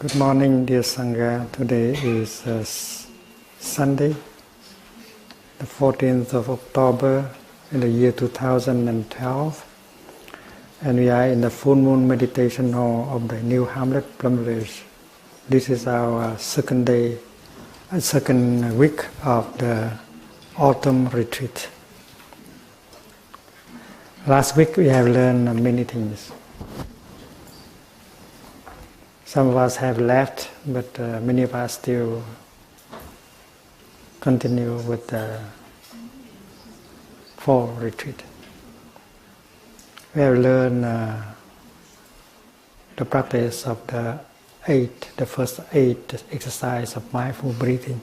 Good morning, dear Sangha. Today is Sunday, the 14th of October in the year 2012, and we are in the full moon meditation hall of the New Hamlet, Plum Village. This is our second week of the autumn retreat. Last week we have learned many things. Some of us have left, but many of us still continue with the fall retreat. We have learned the practice of the first 8 exercise of mindful breathing.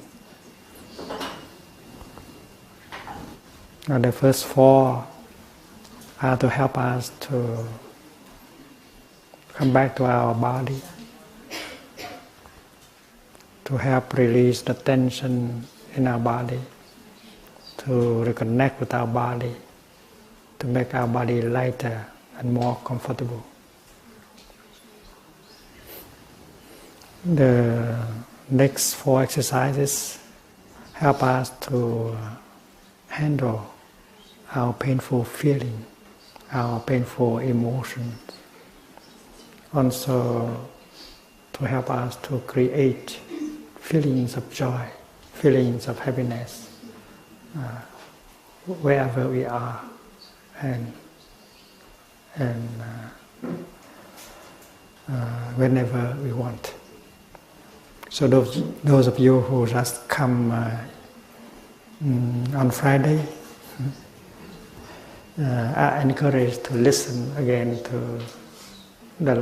And the first 4 are to help us to come back to our body, to help release the tension in our body, to reconnect with our body, to make our body lighter and more comfortable. The next 4 exercises help us to handle our painful feeling, our painful emotions. Also to help us to create feelings of joy, feelings of happiness, wherever we are, and whenever we want. So those of you who just come on Friday are encouraged to listen again to the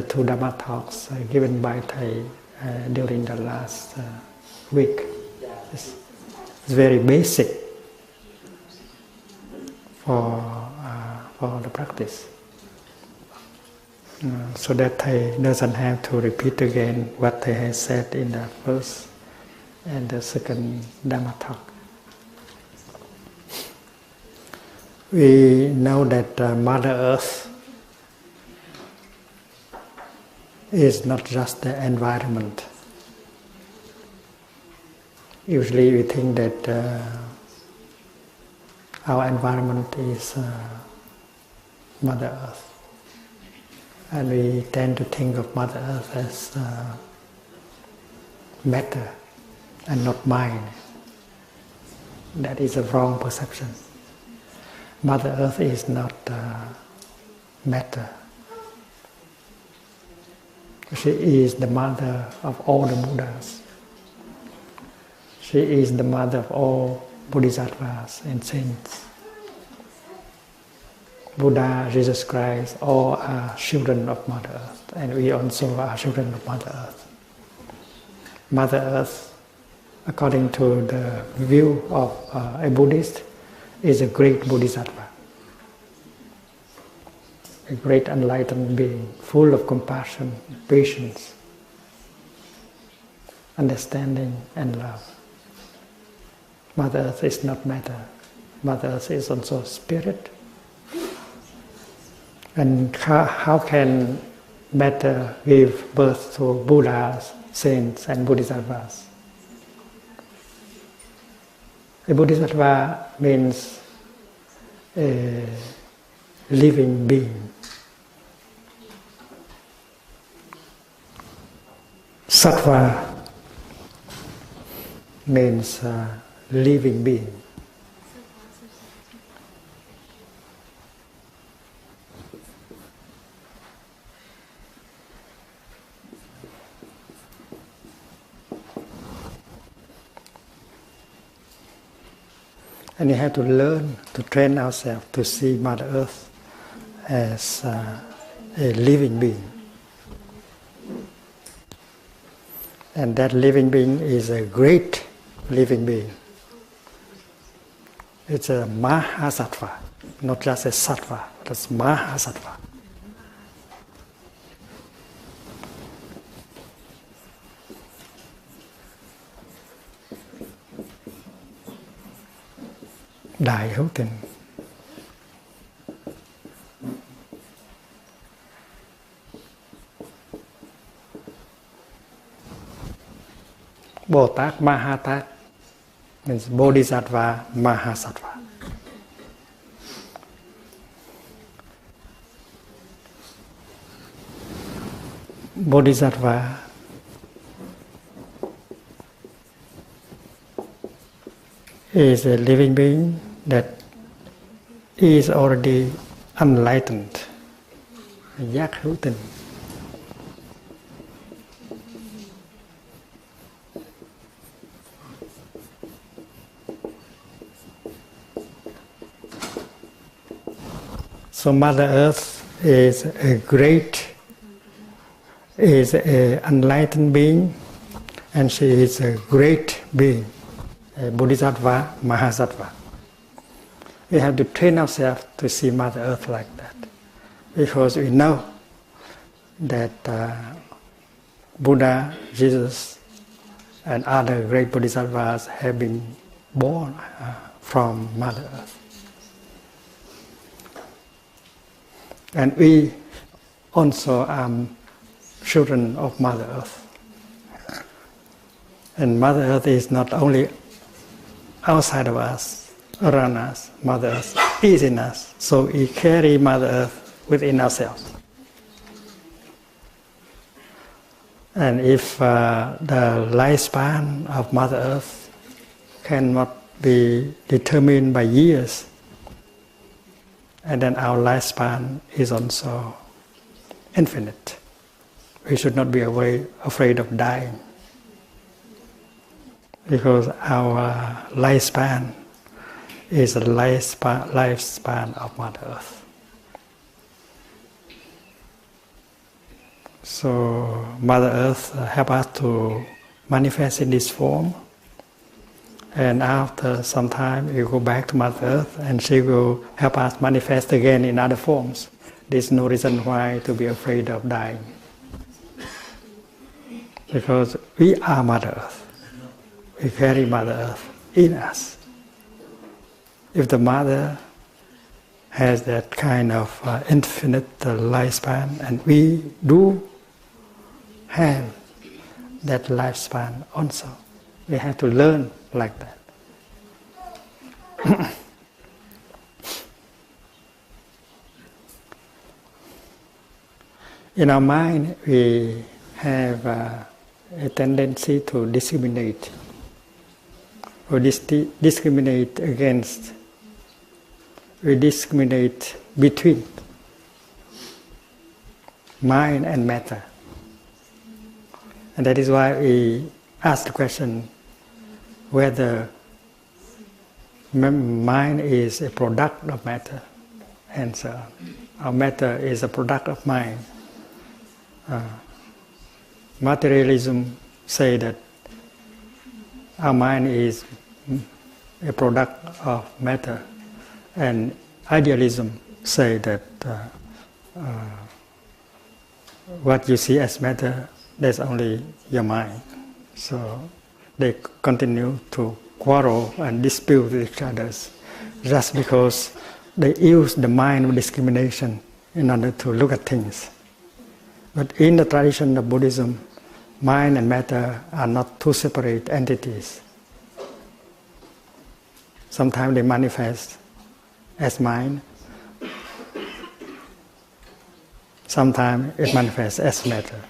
2 Dhamma talks given by Thầy during the last week. It's very basic for the practice, so that Thầy doesn't have to repeat again what Thầy has said in the first and the second Dhamma talk. We know that Mother Earth is not just the environment. Usually we think that our environment is Mother Earth, and we tend to think of Mother Earth as matter and not mind. That is a wrong perception. Mother Earth is not matter. She is the mother of all the Buddhas. She is the mother of all Bodhisattvas and saints. Buddha, Jesus Christ, all are children of Mother Earth, and we also are children of Mother Earth. Mother Earth, according to the view of a Buddhist, is a great Bodhisattva, a great enlightened being, full of compassion, patience, understanding and love. Mother Earth is not matter. Mother Earth is also spirit. And how can matter give birth to Buddhas, saints and Bodhisattvas? A Bodhisattva means a living being. Sattva means living being. And we have to learn to train ourselves to see Mother Earth as a living being. And that living being is a great living being. It's a Mahasattva, not just a Sattva, but it's Mahasattva. Đại hữu tình. Bồ-Tát Maha-Tát means Bodhisattva Mahasattva. Bodhisattva is a living being that is already enlightened, giác hữu tình. So Mother Earth is an enlightened being, and she is a great being, a Bodhisattva Mahasattva. We have to train ourselves to see Mother Earth like that, because we know that Buddha, Jesus, and other great Bodhisattvas have been born from Mother Earth. And we also are children of Mother Earth. And Mother Earth is not only outside of us, around us. Mother Earth is in us. So we carry Mother Earth within ourselves. And if the lifespan of Mother Earth cannot be determined by years, and then our lifespan is also infinite. We should not be afraid of dying, because our lifespan is the lifespan of Mother Earth. So Mother Earth helps us to manifest in this form, and after some time we go back to Mother Earth and she will help us manifest again in other forms. There's no reason why to be afraid of dying, because we are Mother Earth. We carry Mother Earth in us. If the Mother has that kind of infinite lifespan, and we do have that lifespan also, we have to learn like that. In our mind, we have a tendency to discriminate, or discriminate against, we discriminate between mind and matter. And that is why we ask the question whether mind is a product of matter, and so our matter is a product of mind. Materialism say that our mind is a product of matter, and idealism say that what you see as matter, that's only your mind. So they continue to quarrel and dispute with each other just because they use the mind of discrimination in order to look at things. But in the tradition of Buddhism, mind and matter are not two separate entities. Sometimes they manifest as mind, sometimes it manifests as matter.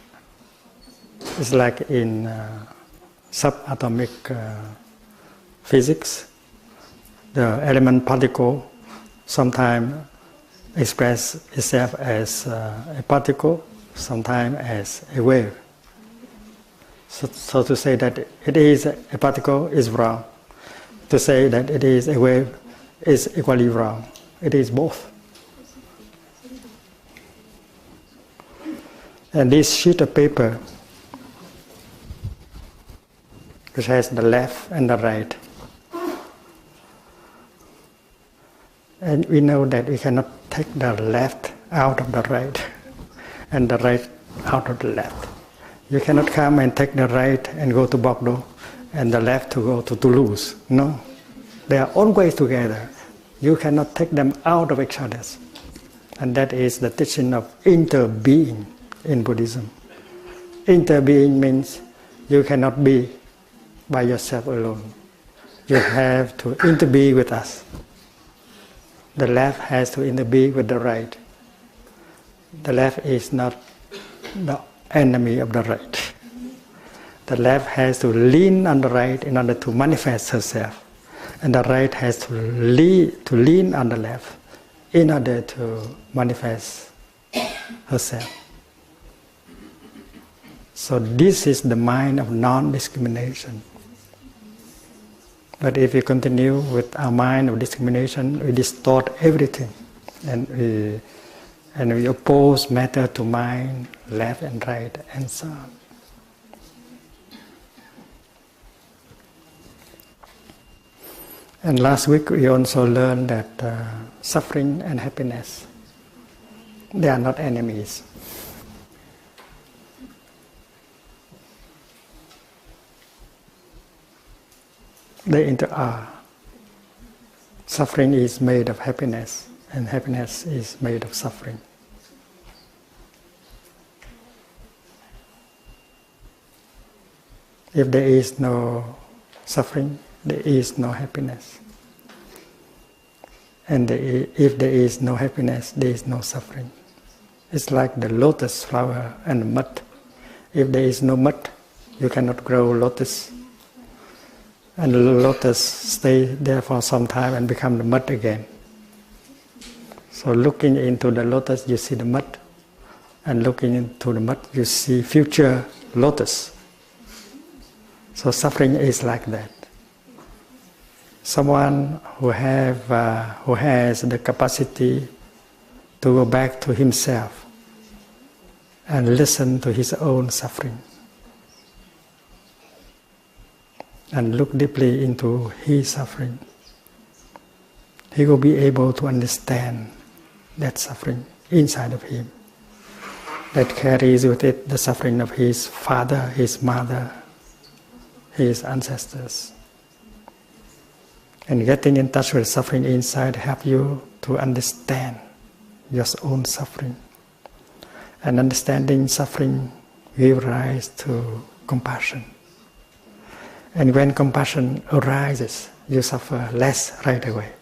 It's like in subatomic physics, the element particle sometimes express itself as a particle, sometimes as a wave. So to say that it is a particle is wrong. To say that it is a wave is equally wrong. It is both. And this sheet of paper, which has the left and the right, and we know that we cannot take the left out of the right and the right out of the left. You cannot come and take the right and go to Bordeaux and the left to go to Toulouse. No, they are always together. You cannot take them out of each other. And that is the teaching of interbeing in Buddhism. Interbeing means you cannot be by yourself alone. You have to interbe with us. The left has to interbe with the right. The left is not the enemy of the right. The left has to lean on the right in order to manifest herself. And the right has to lean on the left in order to manifest herself. So this is the mind of non-discrimination. But if we continue with our mind of discrimination, we distort everything, and we oppose matter to mind, left and right, and so on. And last week we also learned that suffering and happiness, they are not enemies. They are. Suffering is made of happiness, and happiness is made of suffering. If there is no suffering, there is no happiness. And if there is no happiness, there is no suffering. It's like the lotus flower and the mud. If there is no mud, you cannot grow lotus. And the lotus stay there for some time and become the mud again. So looking into the lotus, you see the mud. And looking into the mud, you see future lotus. So suffering is like that. Someone who has the capacity to go back to himself and listen to his own suffering, and look deeply into his suffering, he will be able to understand that suffering inside of him, that carries with it the suffering of his father, his mother, his ancestors. And getting in touch with suffering inside helps you to understand your own suffering. And understanding suffering gives rise to compassion. And when compassion arises, you suffer less right away.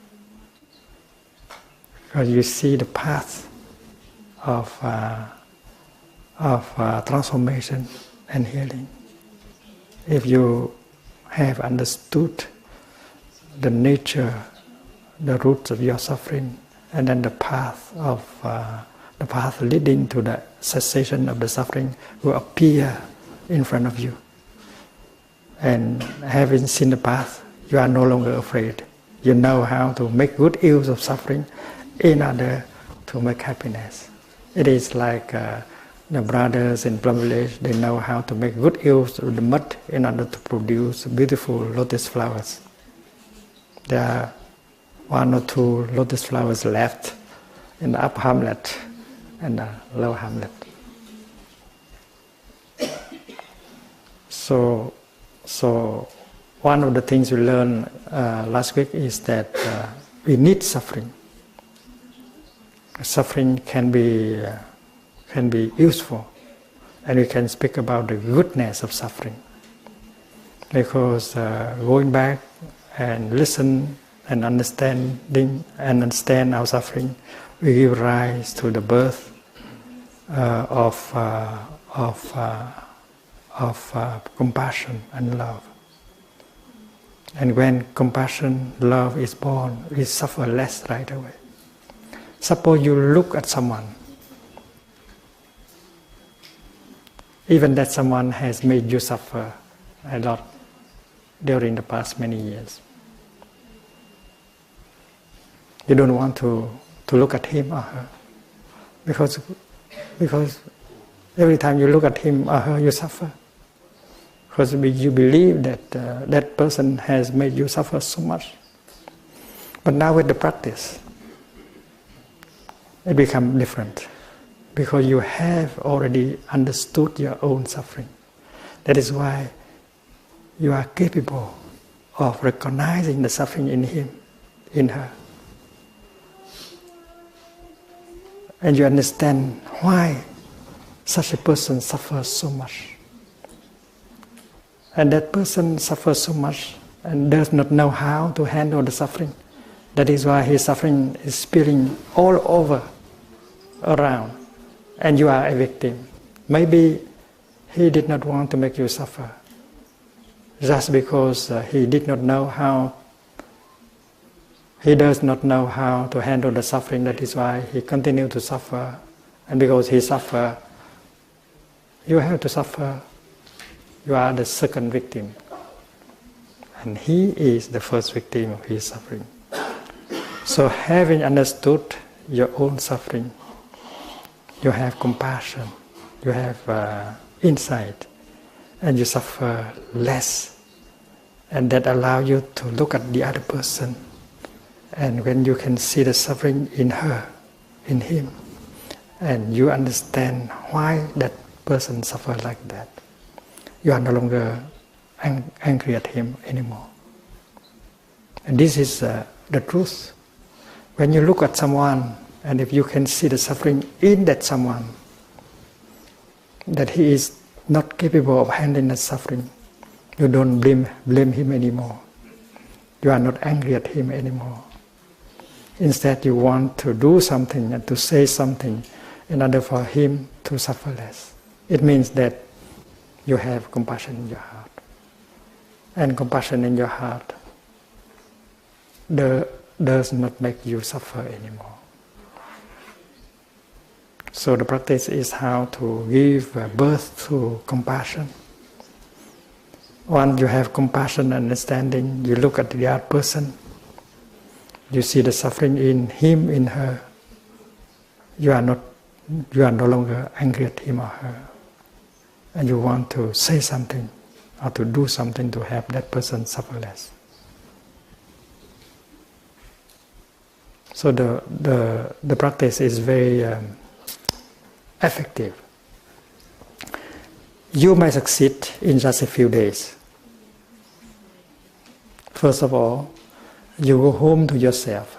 Because you see the path of transformation and healing. If you have understood the nature, the roots of your suffering, and then the path leading to the cessation of the suffering will appear in front of you. And having seen the path, you are no longer afraid. You know how to make good use of suffering in order to make happiness. It is like the brothers in Plum Village, they know how to make good use of the mud in order to produce beautiful lotus flowers. There are 1 or 2 lotus flowers left in the upper hamlet and the lower hamlet. So one of the things we learned last week is that we need suffering. Suffering can be useful, and we can speak about the goodness of suffering. Because going back and listen and understand our suffering, we give rise to the birth of compassion and love. And when compassion, love is born, we suffer less right away. Suppose you look at someone, even that someone has made you suffer a lot during the past many years. You don't want to look at him or her, because every time you look at him or her, you suffer. Because you believe that that person has made you suffer so much. But now with the practice, it becomes different. Because you have already understood your own suffering. That is why you are capable of recognizing the suffering in him, in her. And you understand why such a person suffers so much. And that person suffers so much and does not know how to handle the suffering. That is why his suffering is spilling all over around. And you are a victim. Maybe he did not want to make you suffer. Just because he did not know how, he does not know how to handle the suffering. That is why he continues to suffer. And because he suffers, you have to suffer. You are the second victim. And he is the first victim of his suffering. So having understood your own suffering, you have compassion, you have insight, and you suffer less. And that allows you to look at the other person. And when you can see the suffering in her, in him, and you understand why that person suffers like that, you are no longer angry at him anymore. And this is the truth. When you look at someone, and if you can see the suffering in that someone, that he is not capable of handling that suffering, you don't blame him anymore. You are not angry at him anymore. Instead, you want to do something and to say something in order for him to suffer less. It means that you have compassion in your heart. And compassion in your heart does not make you suffer anymore. So the practice is how to give birth to compassion. Once you have compassion and understanding, you look at the other person, you see the suffering in him, in her. You are no longer angry at him or her. And you want to say something or to do something to help that person suffer less. So the practice is very effective. You may succeed in just a few days. First of all, you go home to yourself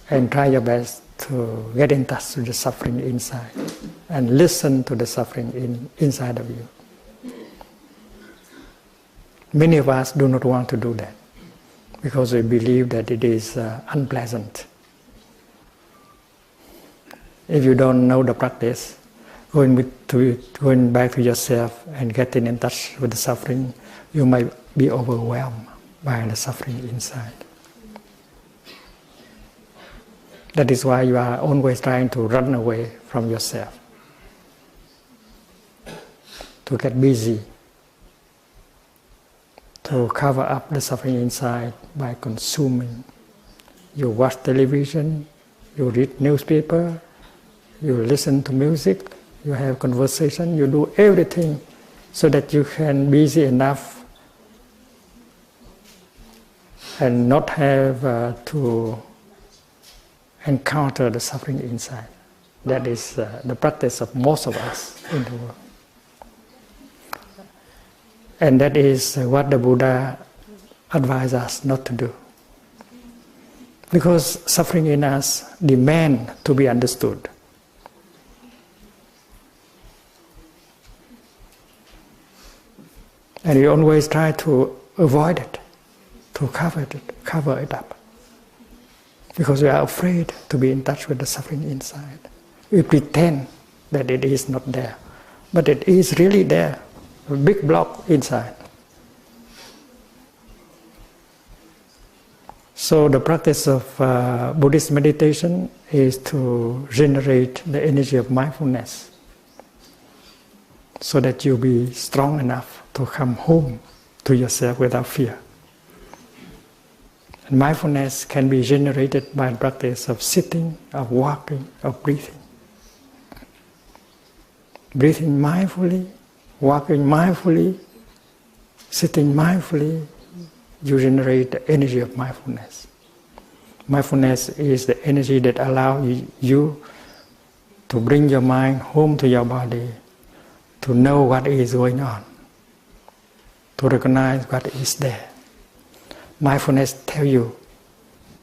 and try your best to get in touch with the suffering inside and listen to the suffering inside of you. Many of us do not want to do that because we believe that it is unpleasant. If you don't know the practice, going back to yourself and getting in touch with the suffering, you might be overwhelmed by the suffering inside. That is why you are always trying to run away from yourself, to get busy, to cover up the suffering inside by consuming. You watch television, you read newspaper, you listen to music, you have conversation, you do everything so that you can be busy enough and not have to encounter the suffering inside. That is the practice of most of us in the world. And that is what the Buddha advised us not to do. Because suffering in us demands to be understood. And we always try to avoid it, to cover it up. Because we are afraid to be in touch with the suffering inside. We pretend that it is not there, but it is really there, a big block inside. So the practice of Buddhist meditation is to generate the energy of mindfulness so that you be strong enough to come home to yourself without fear. And mindfulness can be generated by the practice of sitting, of walking, of breathing. Breathing mindfully, walking mindfully, sitting mindfully, you generate the energy of mindfulness. Mindfulness is the energy that allows you to bring your mind home to your body, to know what is going on, to recognize what is there. Mindfulness tells you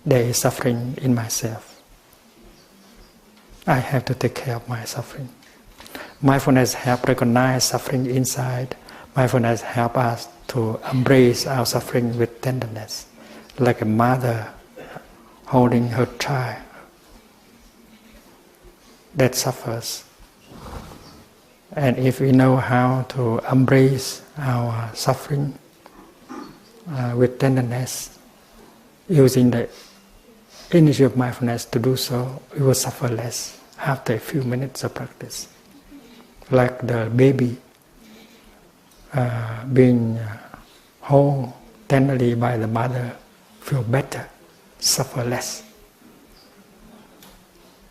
there is suffering in myself. I have to take care of my suffering. Mindfulness helps recognize suffering inside. Mindfulness helps us to embrace our suffering with tenderness, like a mother holding her child that suffers. And if we know how to embrace our suffering with tenderness, using the energy of mindfulness to do so, we will suffer less after a few minutes of practice. Like the baby being held tenderly by the mother, feel better, suffer less.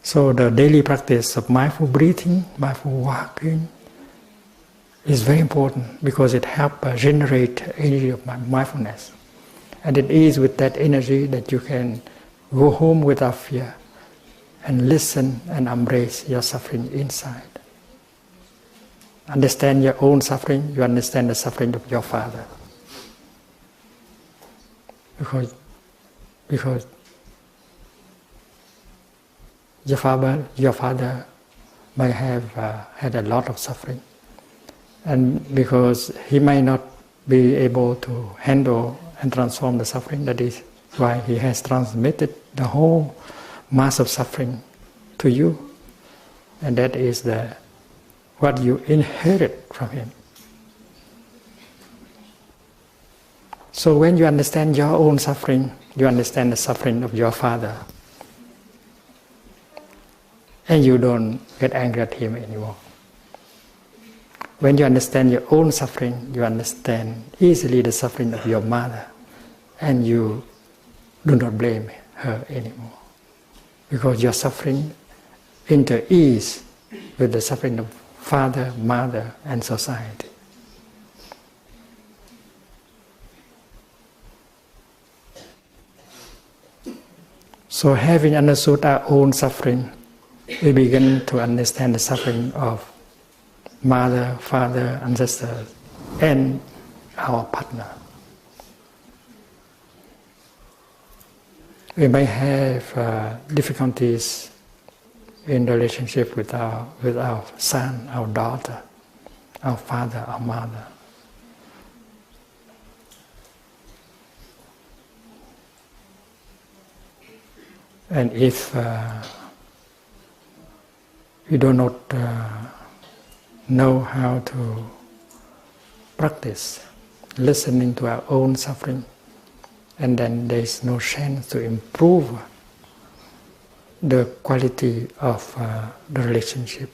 So the daily practice of mindful breathing, mindful walking is very important because it helps generate energy of mindfulness. And it is with that energy that you can go home without fear and listen and embrace your suffering inside. Understand your own suffering, you understand the suffering of your father. Because your father may have had a lot of suffering, and because he may not be able to handle and transform the suffering, that is why he has transmitted the whole mass of suffering to you, and that is what you inherit from him. So when you understand your own suffering, you understand the suffering of your father, and you don't get angry at him anymore. When you understand your own suffering, you understand easily the suffering of your mother, and you do not blame her anymore, because your suffering inter-ease with the suffering of father, mother, and society. So having understood our own suffering, we begin to understand the suffering of mother, father, ancestors, and our partner. We may have difficulties in the relationship with our son, our daughter, our father, our mother. And if we do not know how to practice listening to our own suffering, and then there is no chance to improve the quality of the relationship.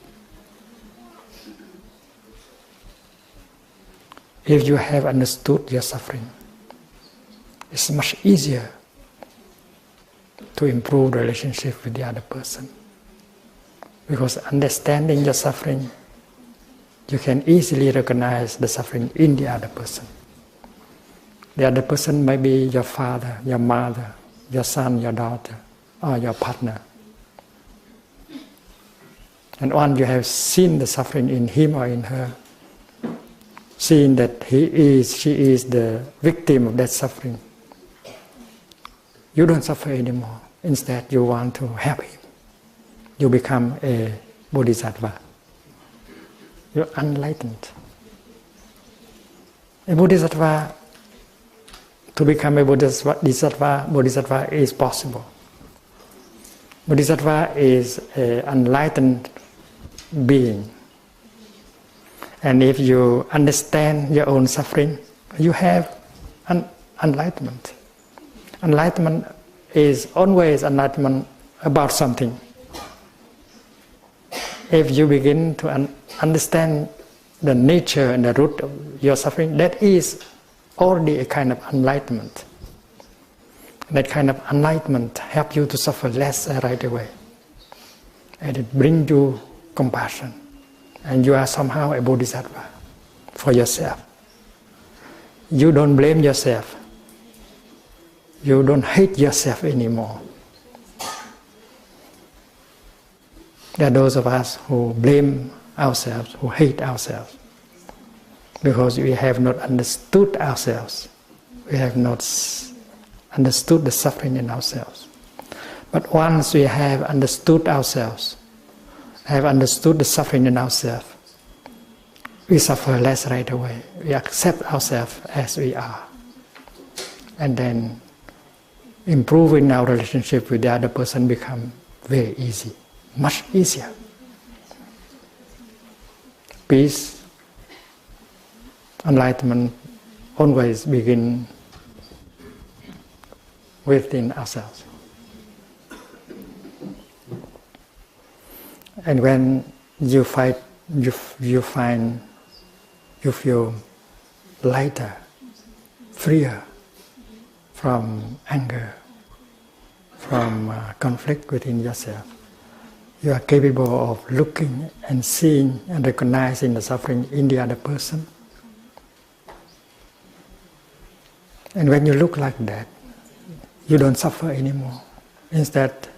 If you have understood your suffering, it's much easier to improve the relationship with the other person. Because understanding your suffering, you can easily recognize the suffering in the other person. The other person may be your father, your mother, your son, your daughter, or your partner. And once you have seen the suffering in him or in her, seeing that she is the victim of that suffering, you don't suffer anymore. Instead, you want to help him. You become a bodhisattva. You're enlightened. A bodhisattva, to become a bodhisattva is possible. Bodhisattva is an enlightened being. And if you understand your own suffering, you have enlightenment. Enlightenment is always enlightenment about something. If you begin to understand the nature and the root of your suffering, that is already a kind of enlightenment. That kind of enlightenment helps you to suffer less right away. And it brings you compassion. And you are somehow a bodhisattva for yourself. You don't blame yourself. You don't hate yourself anymore. There are those of us who blame ourselves, who hate ourselves, because we have not understood ourselves. We have not understood the suffering in ourselves. But once we have understood ourselves, have understood the suffering in ourselves, we suffer less right away. We accept ourselves as we are. And then improving our relationship with the other person become very easy, much easier. Peace, enlightenment always begin within ourselves. And when you find you feel lighter, freer from anger, from conflict within yourself. You are capable of looking and seeing and recognizing the suffering in the other person. And when you look like that, you don't suffer anymore. Instead,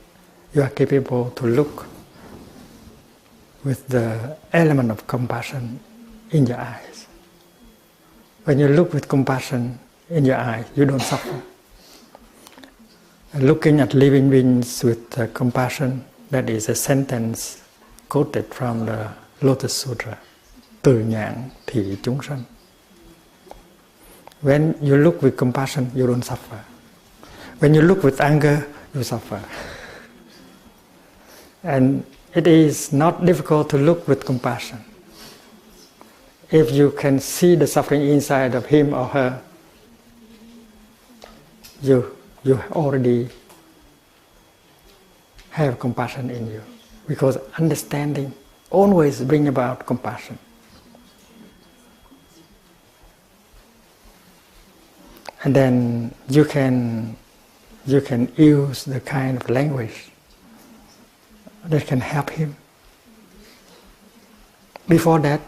you are capable to look with the element of compassion in your eyes. When you look with compassion in your eyes, you don't suffer. Looking at living beings with compassion, that is a sentence quoted from the Lotus Sutra, từ nhãn thị chúng sanh. When you look with compassion, you don't suffer. When you look with anger, you suffer. And it is not difficult to look with compassion. If you can see the suffering inside of him or her, you already have compassion in you. Because understanding always brings about compassion. And then you can use the kind of language that can help him. Before that,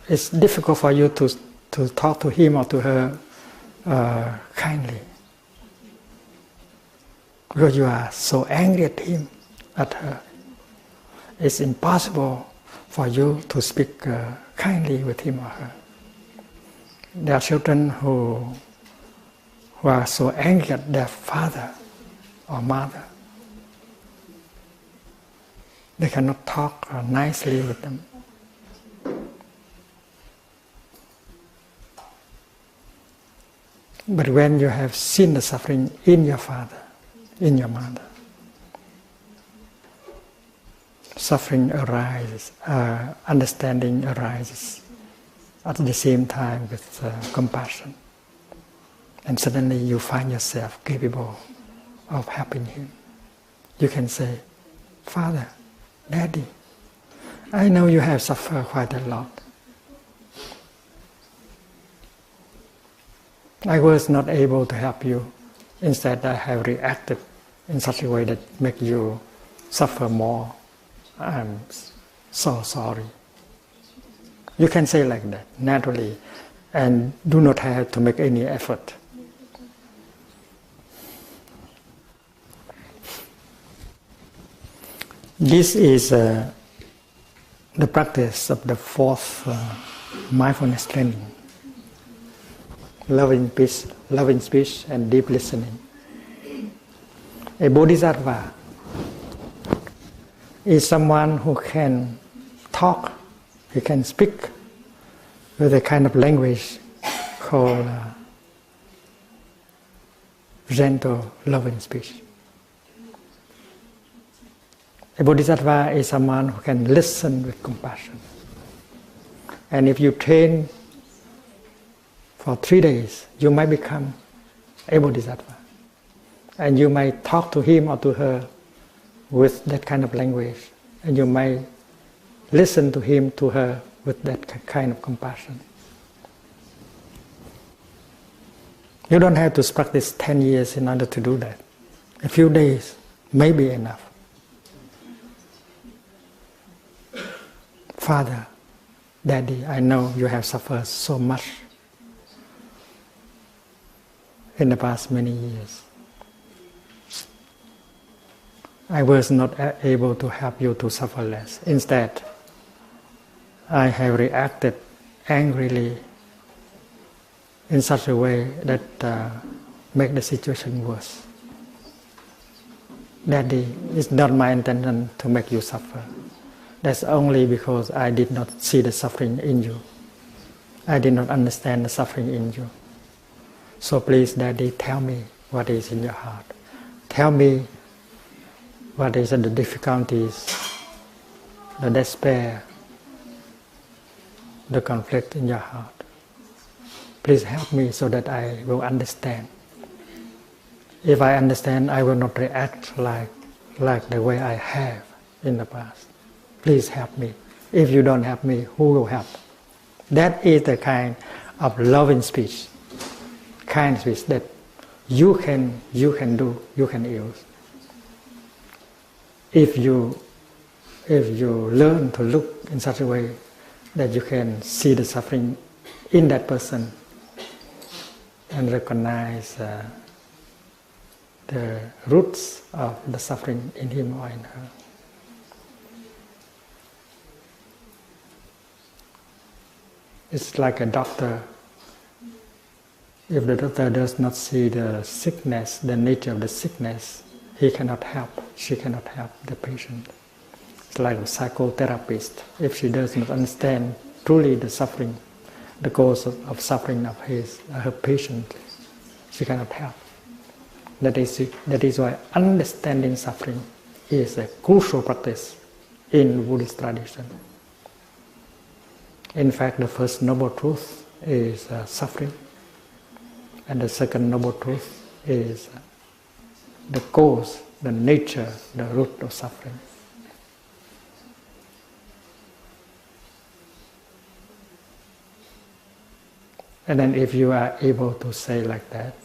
it's difficult for you to talk to him or to her kindly. Because you are so angry at him, at her. It's impossible for you to speak kindly with him or her. There are children who are so angry at their father or mother. They cannot talk nicely with them. But when you have seen the suffering in your father, in your mother, suffering arises, understanding arises at the same time with compassion. And suddenly you find yourself capable of helping him. You can say, Father, Daddy, I know you have suffered quite a lot. I was not able to help you. Instead, I have reacted in such a way that makes you suffer more. I'm so sorry. You can say like that, naturally, and do not have to make any effort. This is the practice of the fourth mindfulness training. Loving peace, loving speech, and deep listening. A bodhisattva is someone who can talk, he can speak with a kind of language called gentle, loving speech. A bodhisattva is someone who can listen with compassion. And if you train for 3 days, you might become a bodhisattva. And you might talk to him or to her with that kind of language. And you might listen to him, to her with that kind of compassion. You don't have to practice 10 years in order to do that. A few days may be enough. Father, Daddy, I know you have suffered so much in the past many years. I was not able to help you to suffer less. Instead, I have reacted angrily in such a way that make the situation worse. Daddy, it's not my intention to make you suffer. That's only because I did not see the suffering in you. I did not understand the suffering in you. So please, Daddy, tell me what is in your heart. Tell me what is the difficulties, the despair, the conflict in your heart. Please help me so that I will understand. If I understand, I will not react like the way I have in the past. Please help me. If you don't help me, who will help? That is the kind of loving speech, kind speech that you can do, you can use. If you learn to look in such a way that you can see the suffering in that person and recognize the roots of the suffering in him or in her. It's like a doctor. If the doctor does not see the sickness, the nature of the sickness, he cannot help, she cannot help the patient. It's like a psychotherapist. If she does not understand truly the suffering, the cause of suffering of her patient, she cannot help. That is why understanding suffering is a crucial practice in Buddhist tradition. In fact, the first noble truth is suffering, and the second noble truth is the cause, the nature, the root of suffering. And then if you are able to say like that,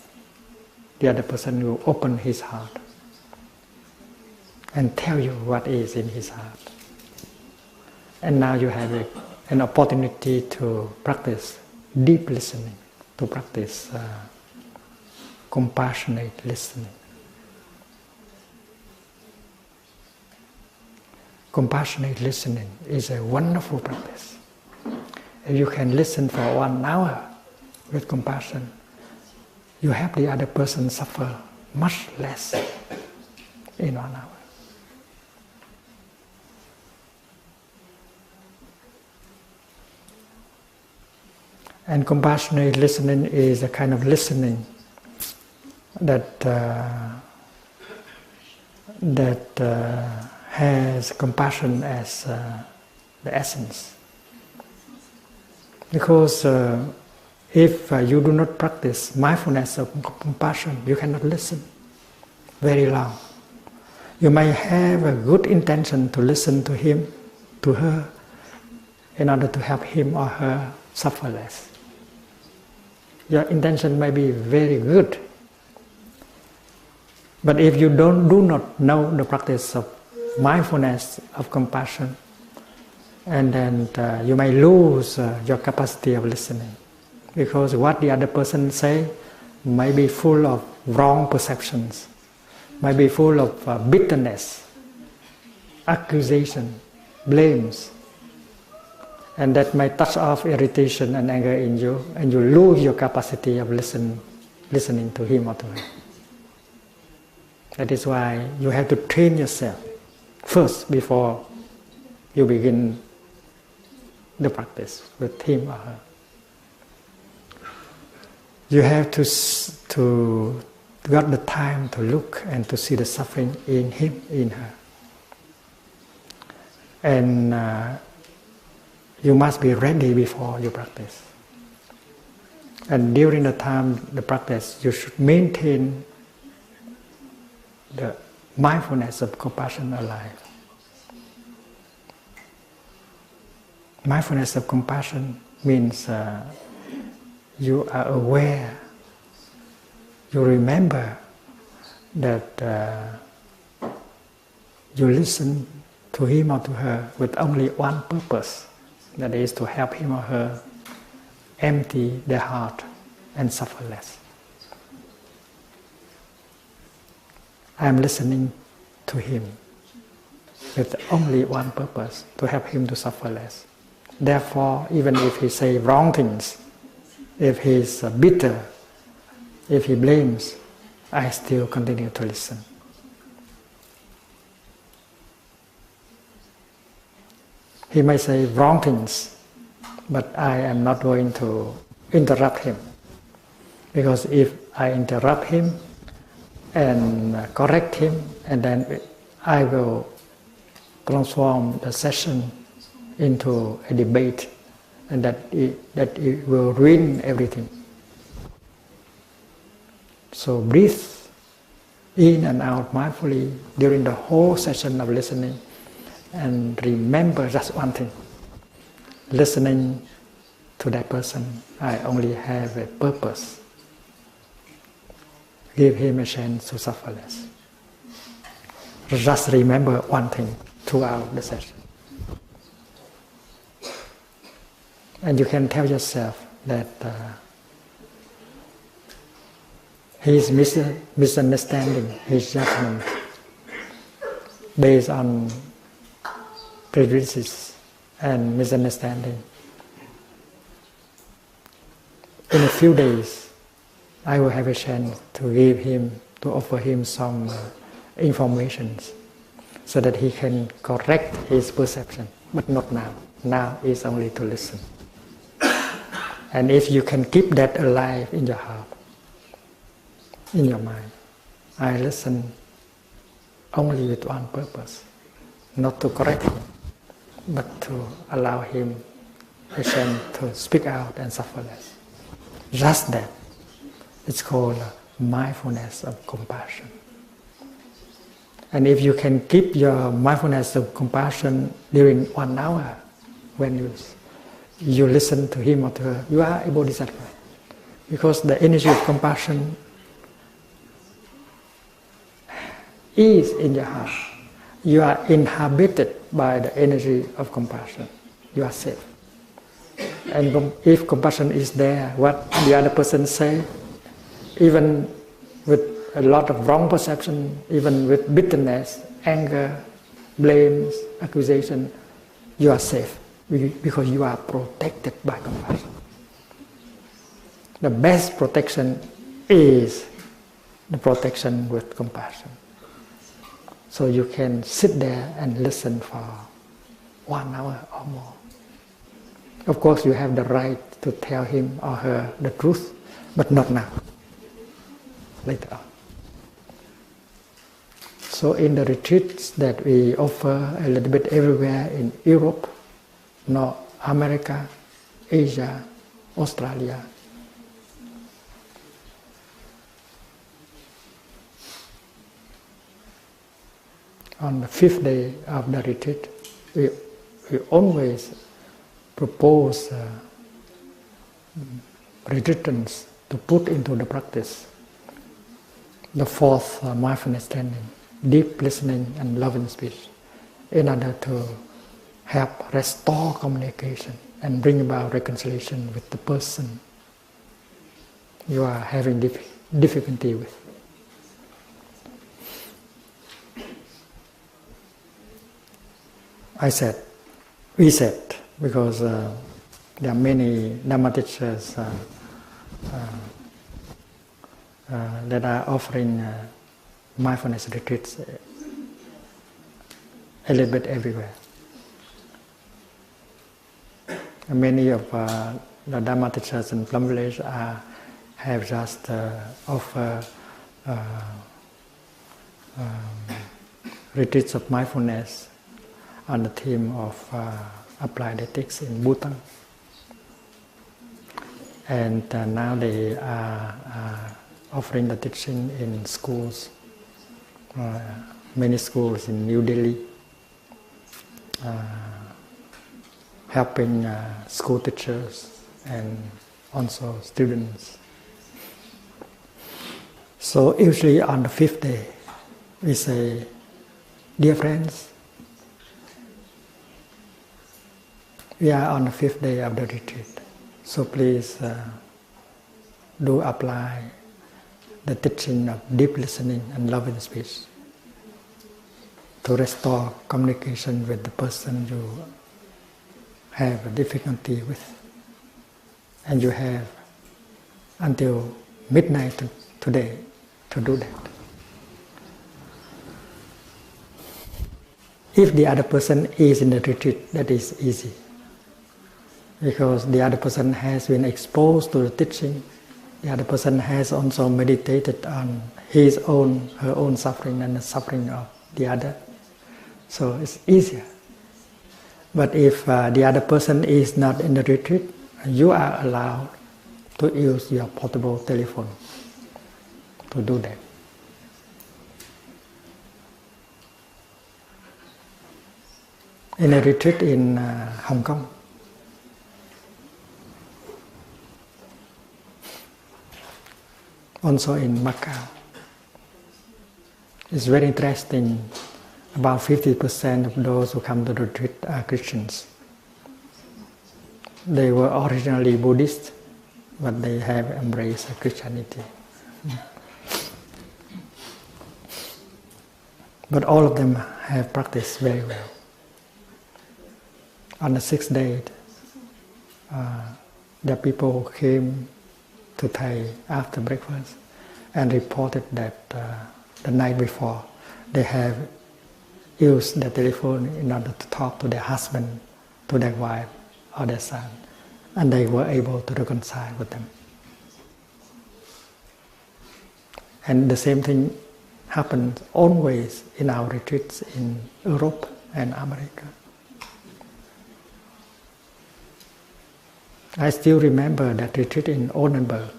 the other person will open his heart and tell you what is in his heart. And now you have an opportunity to practice deep listening, to practice compassionate listening. Compassionate listening is a wonderful practice. If you can listen for 1 hour with compassion, you help the other person suffer much less in 1 hour. And compassionate listening is a kind of listening that has compassion as the essence. Because if you do not practice mindfulness of compassion, you cannot listen very long. You may have a good intention to listen to him, to her, in order to help him or her suffer less. Your intention may be very good, but if you do not know the practice of mindfulness of compassion, and then you may lose your capacity of listening, because what the other person say may be full of wrong perceptions, may be full of bitterness, accusation, blames, and that may touch off irritation and anger in you, and you lose your capacity of listening to him or to her. That is why you have to train yourself first before you begin the practice with him or her. You have to got the time to look and to see the suffering in him, in her. And you must be ready before you practice. And during the time the practice, you should maintain the mindfulness of compassion alive. Mindfulness of compassion means you are aware, you remember that you listen to him or to her with only one purpose, that is to help him or her empty their heart and suffer less. I am listening to him with only one purpose, to help him to suffer less. Therefore, even if he says wrong things, if he is bitter, if he blames, I still continue to listen. He may say wrong things, but I am not going to interrupt him, because if I interrupt him and correct him, and then I will transform the session into a debate, and that it will ruin everything. So breathe in and out mindfully during the whole session of listening, and remember just one thing: listening to that person, I only have a purpose. Give him a chance to suffer less. Just remember one thing throughout the session. And you can tell yourself that his misunderstanding, his judgment, based on prejudices and misunderstanding. In a few days, I will have a chance to offer him some information so that he can correct his perception, but not now. Now is only to listen. And if you can keep that alive in your heart, in your mind, I listen only with one purpose, not to correct him, but to allow him a chance to speak out and suffer less. Just that. It's called mindfulness of compassion. And if you can keep your mindfulness of compassion during 1 hour, when you listen to him or to her, you are a bodhisattva. Because the energy of compassion is in your heart. You are inhabited by the energy of compassion. You are safe. And if compassion is there, what the other person say, even with a lot of wrong perception, even with bitterness, anger, blames, accusation, you are safe because you are protected by compassion. The best protection is the protection with compassion. So you can sit there and listen for 1 hour or more. Of course, you have the right to tell him or her the truth, but not now. Later on. So in the retreats that we offer a little bit everywhere in Europe, North America, Asia, Australia, on the 5th day of the retreat, we always propose retreatants to put into the practice the 4th mindfulness training, deep listening and loving speech, in order to help restore communication and bring about reconciliation with the person you are having difficulty with. We said, because there are many Dhamma teachers that are offering mindfulness retreats a little bit everywhere. And many of the Dhamma teachers in Plum Village have just offer retreats of mindfulness on the theme of applied ethics in Bhutan. And now they are offering the teaching in schools, many schools in New Delhi, helping school teachers and also students. So usually on the 5th day, we say, dear friends, we are on the 5th day of the retreat, so please do apply the teaching of deep listening and loving speech to restore communication with the person you have a difficulty with. And you have until midnight today to do that. If the other person is in the retreat, that is easy. because the other person has been exposed to the teaching. The other person has also meditated on his own, her own suffering and the suffering of the other. So it's easier. But if the other person is not in the retreat, you are allowed to use your portable telephone to do that. In a retreat in Hong Kong, also in Macau, it's very interesting. About 50% of those who come to the retreat are Christians. They were originally Buddhist, but they have embraced Christianity. But all of them have practiced very well. On the sixth day, the people who came to Thai after breakfast and reported that the night before they have used the telephone in order to talk to their husband, to their wife or their son, and they were able to reconcile with them. And the same thing happens always in our retreats in Europe and America. I still remember that retreat in Oldenburg,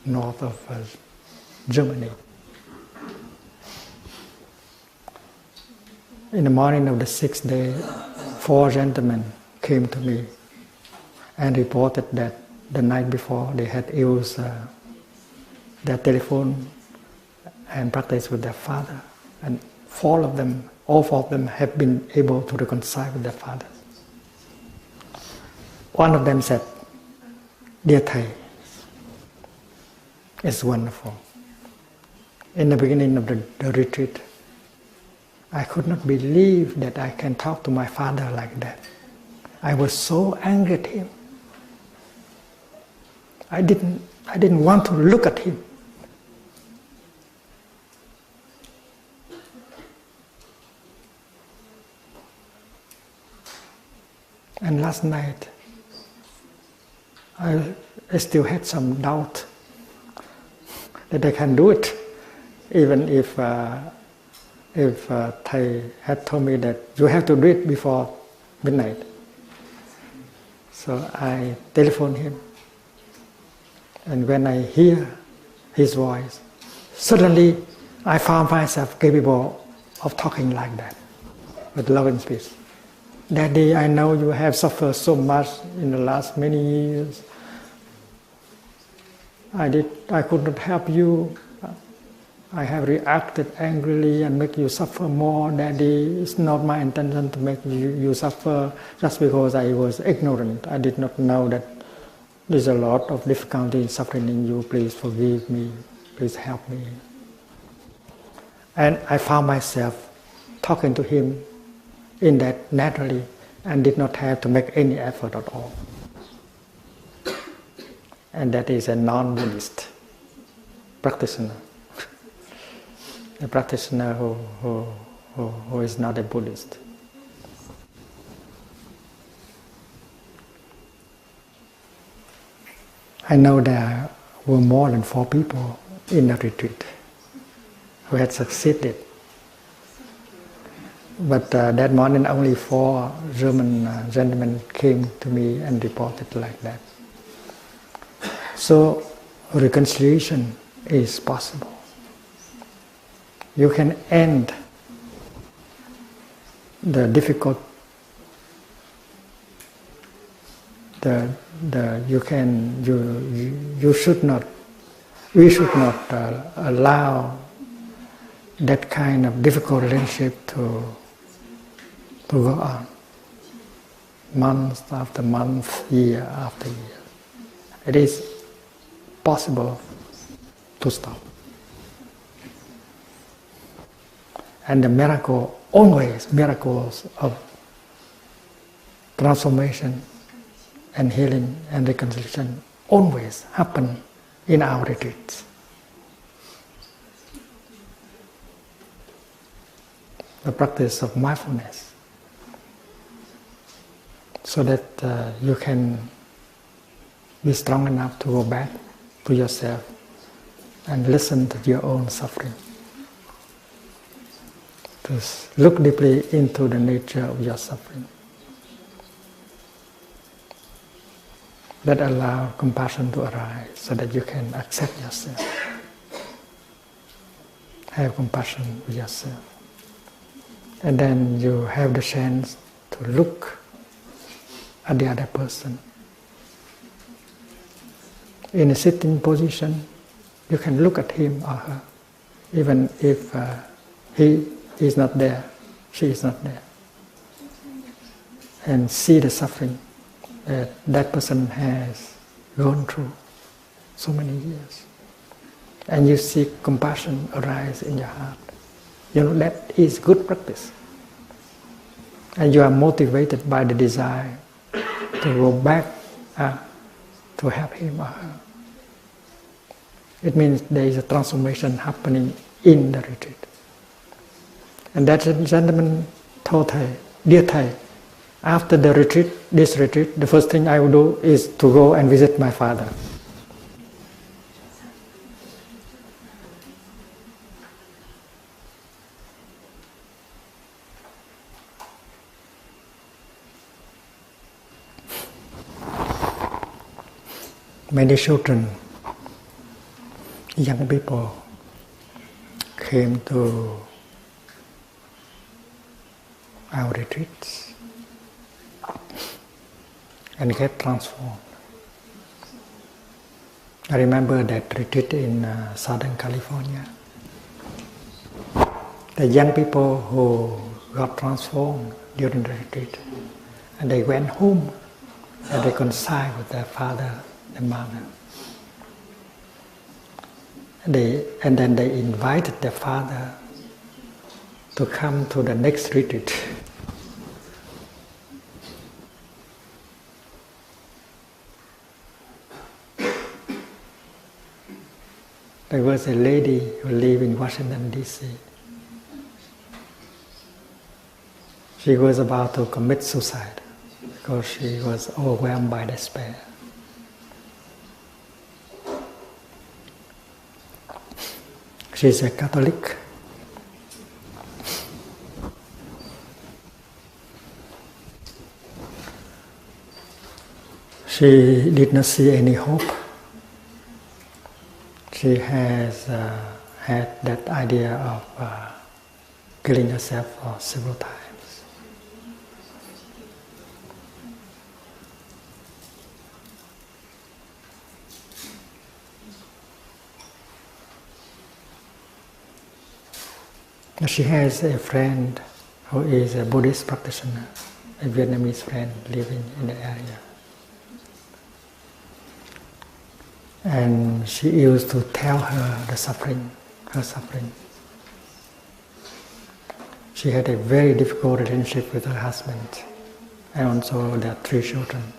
north of Germany. In the morning of the sixth day, 4 gentlemen came to me and reported that the night before they had used their telephone and practiced with their father, and all of them have been able to reconcile with their father. One of them said, "Dear Thầy, it's wonderful. In the beginning of the retreat, I could not believe that I can talk to my father like that. I was so angry at him. I didn't want to look at him. And last night, I still had some doubt that I can do it, even if Thầy had told me that you have to do it before midnight." So I telephoned him, and when I hear his voice, suddenly I found myself capable of talking like that, with love and peace. "Daddy, I know you have suffered so much in the last many years. I could not help you. I have reacted angrily and make you suffer more. Daddy, it's not my intention to make you suffer just because I was ignorant. I did not know that there's a lot of difficulty and suffering in you. Please forgive me. Please help me." And I found myself talking to him in that naturally and did not have to make any effort at all. And that is a non-Buddhist practitioner. A practitioner who is not a Buddhist. I know there were more than 4 people in the retreat who had succeeded. But that morning only 4 German gentlemen came to me and reported like that. So reconciliation is possible. You can end the difficult, we should not allow that kind of difficult relationship to go on, month after month, year after year. It is possible to stop. And the miracles of transformation and healing and reconciliation always happen in our retreats. The practice of mindfulness. So so that you can be strong enough to go back to yourself and listen to your own suffering. To look deeply into the nature of your suffering. That allow compassion to arise so that you can accept yourself. Have compassion with yourself. And then you have the chance to look at the other person. In a sitting position, you can look at him or her, even if he is not there, she is not there, and see the suffering that that person has gone through so many years. And you see compassion arise in your heart. You know, that is good practice. And you are motivated by the desire to go back to help him or her. It means there is a transformation happening in the retreat. And that gentleman told Thầy, dear Thầy, after the retreat, this retreat, the first thing I will do is to go and visit my father. Many children, young people came to our retreats and get transformed. I remember that retreat in Southern California. The young people who got transformed during the retreat, and they went home and they reconciled with their father and mother. And then they invited their father to come to the next retreat. There was a lady who lived in Washington, D.C. She was about to commit suicide because she was overwhelmed by despair. She's a Catholic. She did not see any hope. She has had that idea of killing herself for several times. She has a friend who is a Buddhist practitioner, a Vietnamese friend living in the area. And she used to tell her the suffering, her suffering. She had a very difficult relationship with her husband and also their 3 children.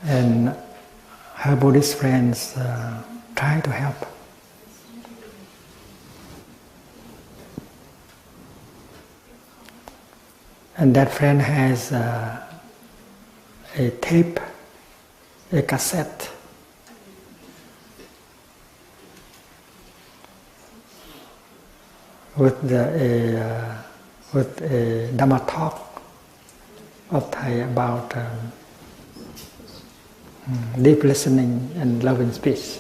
And her Buddhist friends try to help. And that friend has a tape, a cassette, with a Dhamma talk of Thầy about deep listening and loving speech.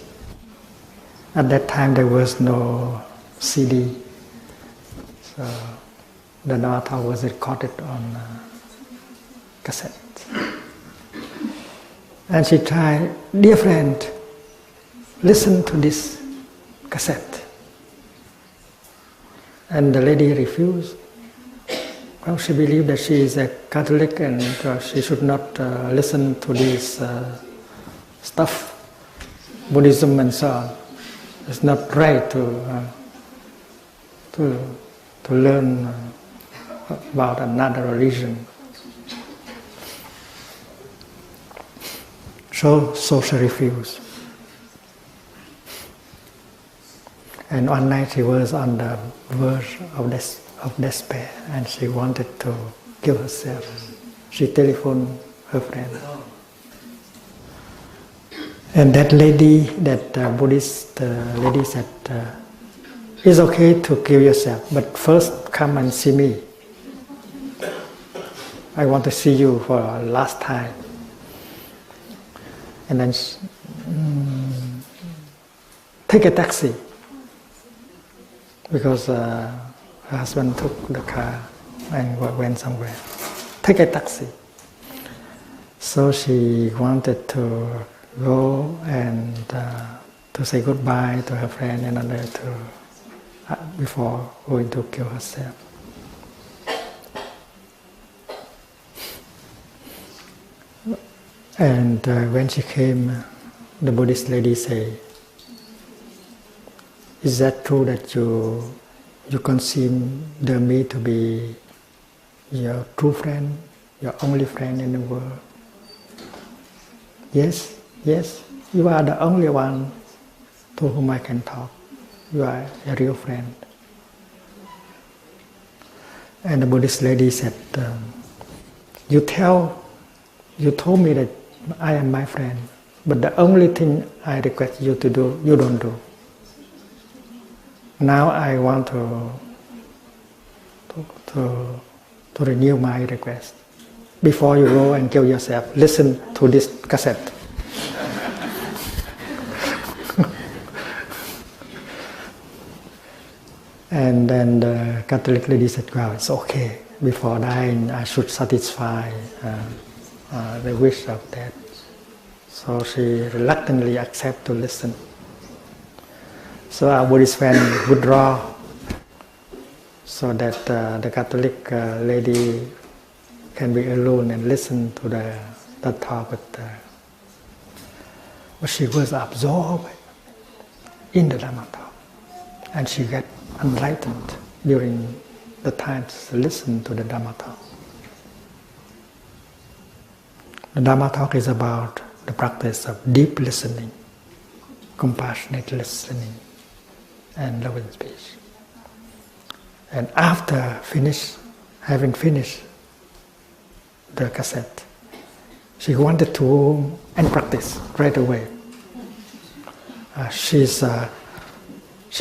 At that time there was no CD, so the Dhamma talk was recorded on cassette. And she tried, dear friend, listen to this cassette. And the lady refused. Well, she believed that she is a Catholic and she should not listen to this stuff, Buddhism and so on. It's not right to learn about another religion. So she refused. And one night she was on the verge of despair, and she wanted to kill herself. She telephoned her friend. And that lady, that Buddhist lady said, it's okay to kill yourself, but first come and see me. I want to see you for last time. And then take a taxi, because her husband took the car and went somewhere. Take a taxi. So she wanted to go and to say goodbye to her friend in order to before going to kill herself. And when she came, the Buddhist lady said, "Is that true that you consider me to be your true friend, your only friend in the world?" Yes, yes, you are the only one to whom I can talk. You are a real friend. And the Buddhist lady said, you told me that I am my friend, but the only thing I request you to do, you don't do. Now I want to renew my request. Before you go and kill yourself, listen to this cassette. And then the Catholic lady said, well, it's okay. Before dying, I should satisfy the wish of death. So she reluctantly accepted to listen. So our Buddhist friend withdraw, so that the Catholic lady can be alone and listen to the talk. But she was absorbed in the Dhamma talk, and she got enlightened during the time to listen to the Dhamma talk. The Dhamma talk is about the practice of deep listening, compassionate listening, and loving speech. And after having finished the cassette, she wanted to go and practice right away. She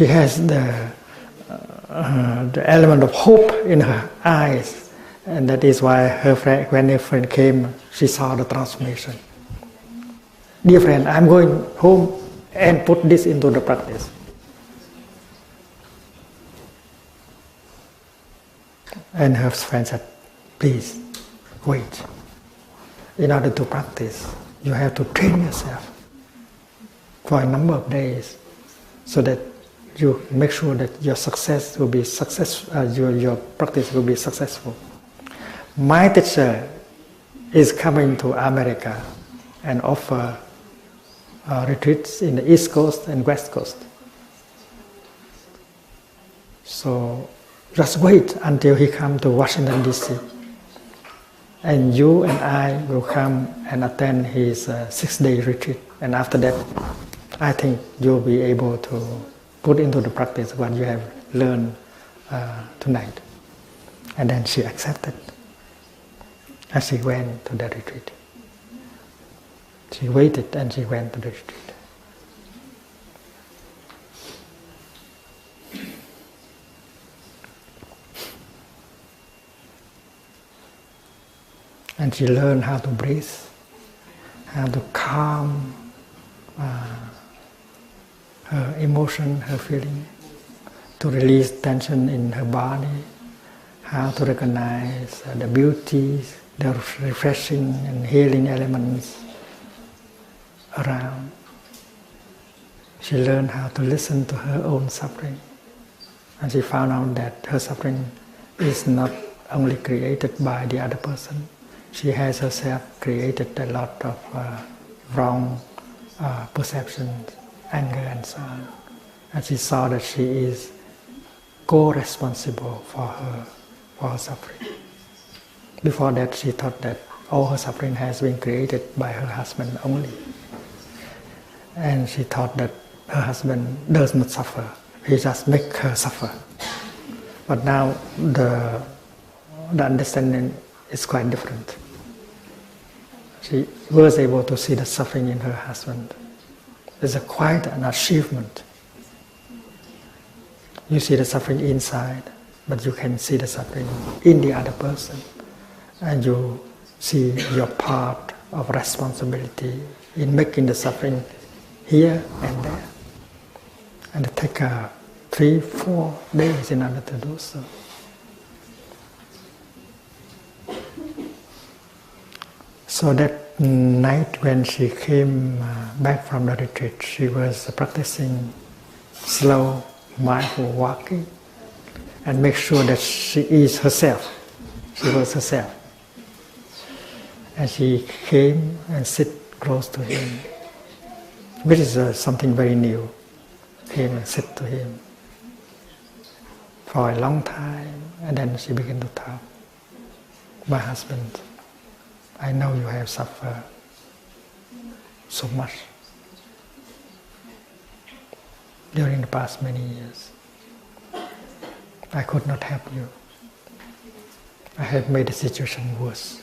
has the element of hope in her eyes, and that is why when her friend came, she saw the transformation. Dear friend, I'm going home and put this into the practice. And her friend said, please, wait. In order to practice, you have to train yourself for a number of days, so that you make sure that your success will be your practice will be successful. My teacher is coming to America and offer retreats in the East Coast and West Coast. So just wait until he comes to Washington, D.C. And you and I will come and attend his 6-day retreat. And after that, I think you'll be able to put into the practice what you have learned tonight. And then she accepted. And she went to the retreat. She waited and she went to the retreat. And she learned how to breathe, how to calm her emotion, her feeling, to release tension in her body, how to recognize the beauties, the refreshing and healing elements around. She learned how to listen to her own suffering, and she found out that her suffering is not only created by the other person. She has herself created a lot of wrong perceptions, anger and so on. And she saw that she is co-responsible for her suffering. Before that, she thought that all her suffering has been created by her husband only. And she thought that her husband does not suffer he just make her suffer. But now the understanding is quite different. She was able to see the suffering in her husband. It's quite an achievement. You see the suffering inside, but you can see the suffering in the other person. And you see your part of responsibility in making the suffering here and there. And it takes 3-4 days in order to do so. So that night when she came back from the retreat, she was practicing slow, mindful walking and make sure that she is herself. She was herself. And she came and sit close to him, which is something very new. Came and sit to him for a long time, and then she began to talk. My husband, I know you have suffered so much during the past many years. I could not help you. I have made the situation worse.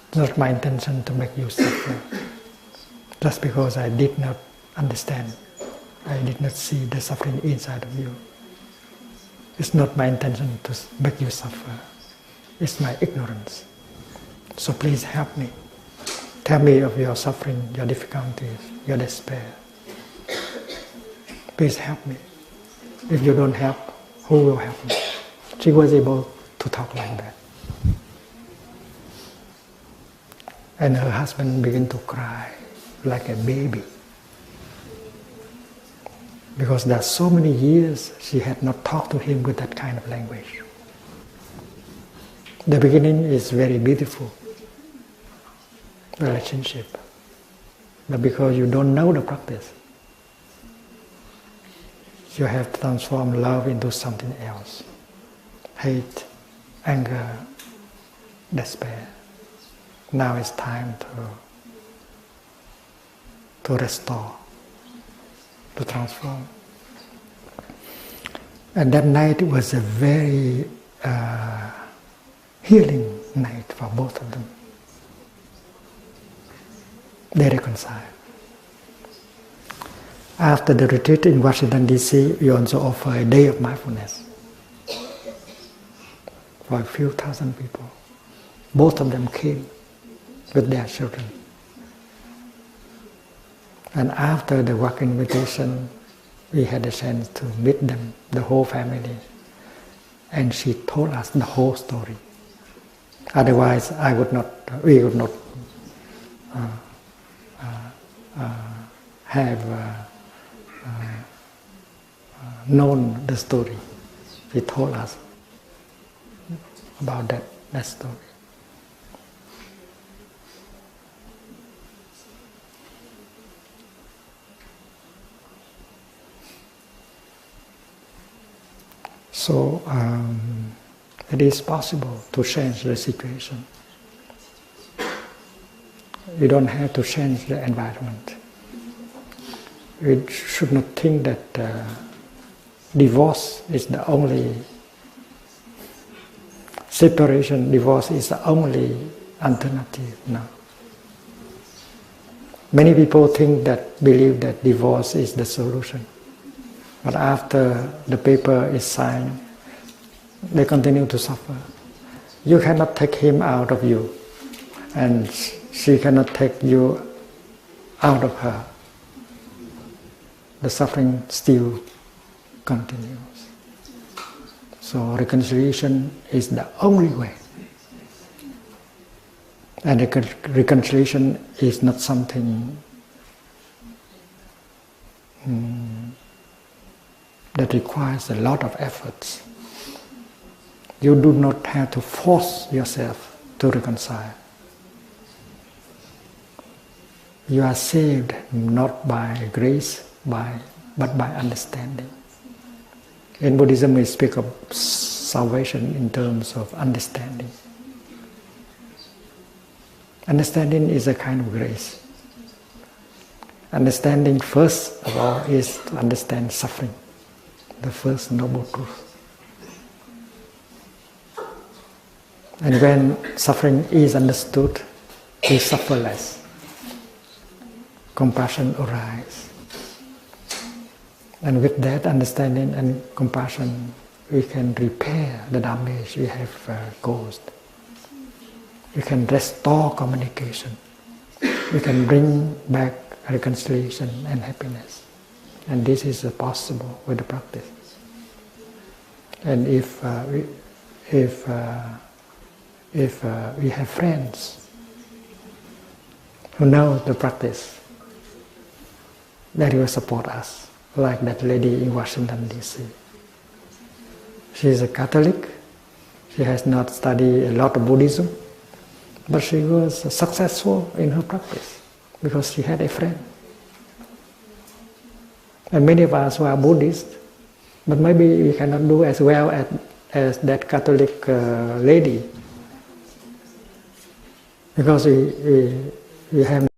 It's not my intention to make you suffer. Just because I did not understand, I did not see the suffering inside of you. It's not my intention to make you suffer. It's my ignorance. So please help me. Tell me of your suffering, your difficulties, your despair. Please help me. If you don't help, who will help me? She was able to talk like that. And her husband began to cry like a baby. Because there are so many years she had not talked to him with that kind of language. The beginning is very beautiful relationship. But because you don't know the practice, you have to transform love into something else. Hate, anger, despair. Now it's time to restore, to transform. And that night was a very healing night for both of them. They reconciled. After the retreat in Washington, D.C., we also offer a day of mindfulness for a few thousand people. Both of them came with their children. And after the walking meditation, we had a chance to meet them, the whole family. And she told us the whole story. Otherwise, we would not have known the story. She told us about that story. So it is possible to change the situation. You don't have to change the environment. We should not think that divorce is the only separation. Divorce is the only alternative. No. Many people believe that divorce is the solution. But after the paper is signed, they continue to suffer. You cannot take him out of you, and she cannot take you out of her. The suffering still continues. So reconciliation is the only way. And reconciliation is not something that requires a lot of efforts. You do not have to force yourself to reconcile. You are saved not by grace, but by understanding. In Buddhism, we speak of salvation in terms of understanding. Understanding is a kind of grace. Understanding, first of all, is to understand suffering. the first noble truth. And when suffering is understood, we suffer less. Compassion arises. And with that understanding and compassion, we can repair the damage we have caused. We can restore communication. We can bring back reconciliation and happiness. And this is possible with the practice. And if we have friends who know the practice, that will support us, like that lady in Washington, D.C. She is a Catholic. She has not studied a lot of Buddhism, but she was successful in her practice because she had a friend. And many of us who are Buddhists, but maybe we cannot do as well as that Catholic lady, because we have